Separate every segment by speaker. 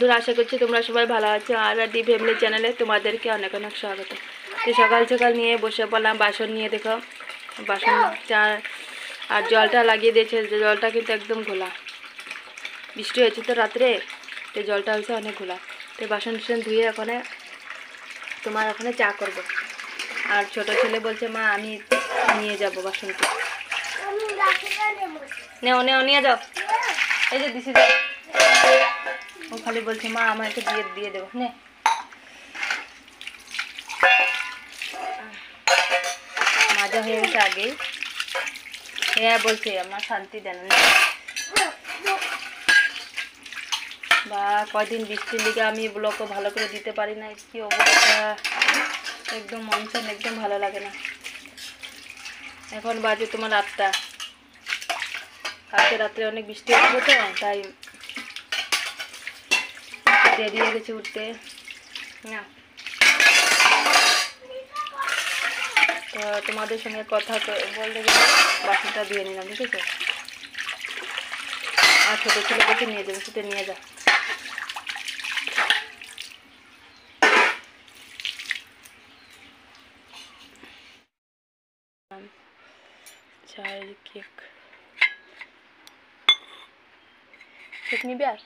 Speaker 1: বন্ধুরা, আশা করছি তোমরা সবাই ভালো আছো। আর ডি ফ্যামিলি চ্যানেলে তোমাদেরকে অনেক অনেক স্বাগত। তো সকাল সকাল নিয়ে বসে পড়লাম বাসন নিয়ে। দেখো বাসন চা আর জলটা লাগিয়ে দিয়েছে, জলটা কিন্তু একদম ঘোলা। বৃষ্টি হয়েছে তো রাত্রে, তো জলটা হয়েছে অনেক ঘোলা। তো বাসন টাসন ধুয়ে ওখানে চা করব। আর ছোট ছেলে বলছে মা আমি নিয়ে যাব বাসনটা। নিয়ে যাও, এই যে দিছি। ও খালি বলছে মা আমাকে দিয়ে দেবো। নে মাজা হয়ে গেছে আগেই। হ্যাঁ বলছে আমার শান্তি দেন না। বা কয়দিন বৃষ্টির লিগে আমি ব্লগও ভালো করে দিতে পারি না। কি অবস্থা, একদম মন চন একদম ভালো লাগে না। এখন বাজে তোমার 8টা। কালকে রাত্রে অনেক বৃষ্টি হচ্ছিল তো, তাই দেরি হয়ে গেছে উঠতে না। তো তোমাদের সঙ্গে কথা বলতে গেলে বাসনটা ধুয়ে নিলাম, ঠিক আছে। আর ছোটো ছেলে বলছে নিয়ে যাবে, সেটা নিয়ে যা। চায়ের কেক নিবি। আর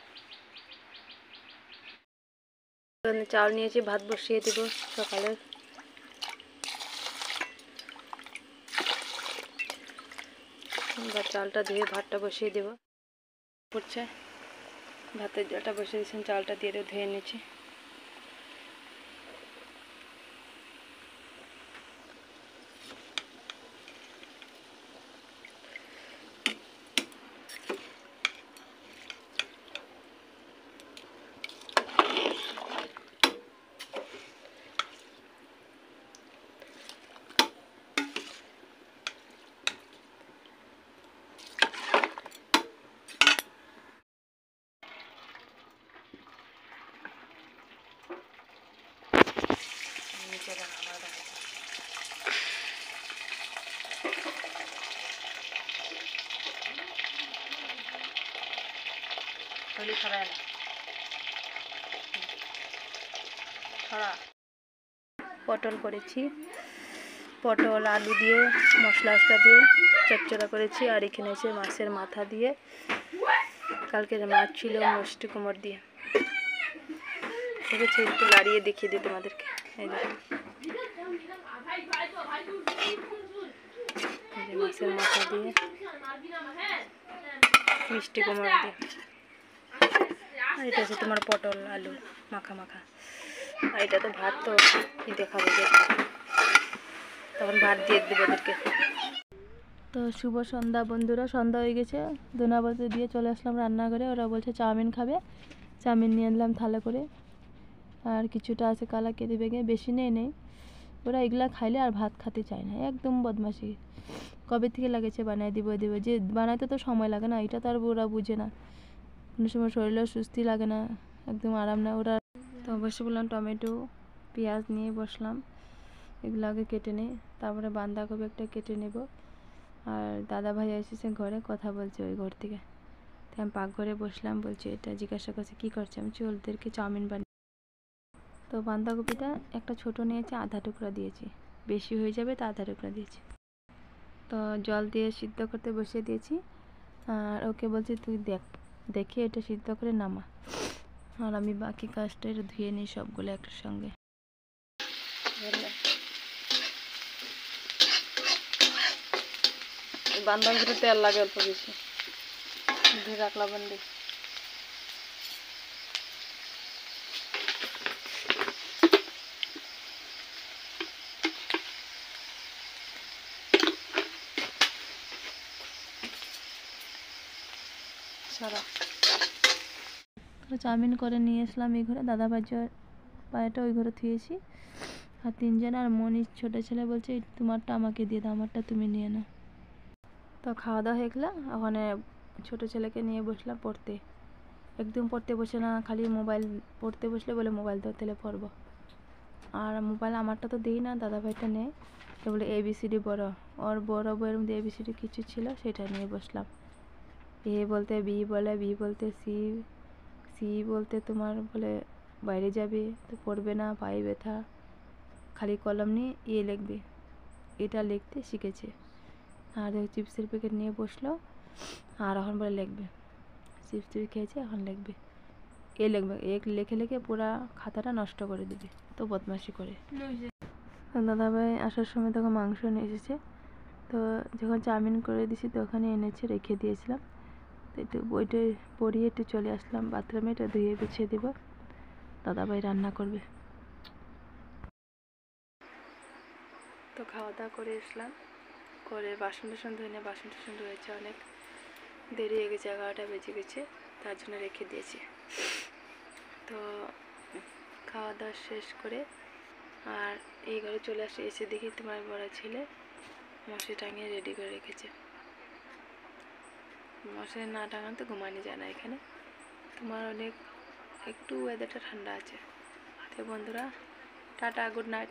Speaker 1: চাল নিয়েছি, ভাত বসিয়ে দিব সকালে। চালটা ধুয়ে ভাতটা বসিয়ে দেবো। পড়ছে ভাতের জলটা বসিয়ে দিয়েছেন, চালটা দিয়ে ধুয়ে নিয়েছি। পটল করেছি, পটল আলু দিয়ে মশলা দিয়ে চচ্চড়া করেছি। আর এখানে এসে মাছের মাথা দিয়ে, কালকের মাছ ছিল মিষ্টি কুমড় দিয়ে। ঠিক আছে, একটু লাড়িয়ে দেখিয়ে দিই তোমাদেরকে। এই দেখো মাছের মাথা দিয়ে মিষ্টি কুমড় দিয়ে। আর এটা হচ্ছে তোমার পটল আলু মাখা। আর এটা তো ভাত, তো কি দেখাবো, তখন ভাত দিয়ে দেবো ওদেরকে। তো শুভ সন্ধ্যা বন্ধুরা, সন্ধ্যা হয়ে গেছে। ধনাবাতি দিয়ে চলে আসলাম রান্নাঘরে। ওরা বলছে চাউমিন খাবে, চাউমিন নিয়ে আনলাম থালা করে। আর কিছুটা আছে কালা কেটে বেগে, বেশি নেই। ওরা এগুলা খাইলে আর ভাত খেতে চায় না, একদম বদমাশি। কবে থেকে লাগেছে বানাই দিব, যে বানাইতে তো সময় লাগে না, এটা তো আর ওরা বুঝে না। কোনো সময় শরীরেও সুস্থি লাগে না, একদম আরাম না ওরা। তো অবশ্যই বললাম টমেটো পেঁয়াজ নিয়ে বসলাম, এগুলো আগে কেটে নিই, তারপরে বাঁধাকপি একটা কেটে নেব। আর দাদা ভাই এসেছে ঘরে, কথা বলছে ওই ঘর থেকে। তাই আমি পাকঘরে বসলাম, বলছি এটা জিজ্ঞাসা করছে কী করছে। আমি ওদেরকে চাউমিন বানিয়ে। তো বাঁধাকপিটা একটা ছোট নিয়েছি, আধা টুকরা দিয়েছি, বেশি হয়ে যাবে তো আধা টুকরা দিয়েছি। তো জল দিয়ে সিদ্ধ করতে বসিয়ে দিয়েছি। আর ওকে বলছি তুই দেখে এটা সিদ্ধ করে নামা, আর আমি বাকি কাজটা ধুয়ে নিই সবগুলো একটার সঙ্গে। বাঁধাকপিতে তেল লাগে অল্প বেশি, ধুয়ে রাখলাম বন্দি। চাউমিন করে নিয়ে আসলাম এই ঘরে, দাদা ভাইয়ের পায়েটা ওই ঘরে থুয়েছি। আর 3জন, আর মনির ছোটো ছেলে বলছে তোমারটা আমাকে দিয়ে দাও, আমারটা তুমি নিয়ে নাও। তো খাওয়া দাওয়া হয়ে গেলো, ওখানে ছোটো ছেলেকে নিয়ে বসলাম পড়তে। একদম পড়তে বসে না, খালি মোবাইল। পড়তে বসলে বলে মোবাইল তো তেলে পড়বো। আর মোবাইল আমারটা তো দিই না, দাদা ভাইটা নেই। তো বলে ABCD বড়, ওর বড় বইয়ের মধ্যে ABCD কিছু ছিল, সেটা নিয়ে বসলাম। এ বলতে বি বলে, বি বলতে সি, সি বলতে তোমার বলে বাইরে যাবে তো পড়বে না, পায়ে ব্যথা, খালি কলম নিয়ে লিখবে, এটা লিখতে শিখেছে। আর চিপসের প্যাকেট নিয়ে বসলো আর এখন বলে লিখবে, চিপস টিপস খেয়েছে এখন লিখবে, লিখবে, লিখে লিখে পুরা খাতাটা নষ্ট করে দেবে, তো বদমাশি করে। দাদাভাই আসার সময় তখন মাংস নিয়ে এসেছে, তো যখন চাউমিন করে দিয়েছি তখনই এনেছে, রেখে দিয়েছিলাম। তো একটু বইটা পড়িয়ে একটু চলে আসলাম বাথরুমে, এটা ধুয়ে গুছিয়ে দেবো, দাদাভাই রান্না করবে। তো খাওয়া দাওয়া করে এসলাম, করে বাসন টাসন ধুয়ে, বাসন টাসন রয়েছে অনেক, দেরি হয়ে গেছে, 11টা বেজে গেছে, তার জন্য রেখে দিয়েছি। তো খাওয়া দাওয়া শেষ করে আর এই ঘরে চলে আসে, এসে দেখি তোমার বড় ছেলে মশারি টাঙিয়ে রেডি করে রেখেছে। মশারি না টাঙানো তো ঘুমানো যায় না এখানে, তোমার অনেক একটু ওয়েদারটা ঠান্ডা আছে। তো বন্ধুরা, টাটা, গুড নাইট।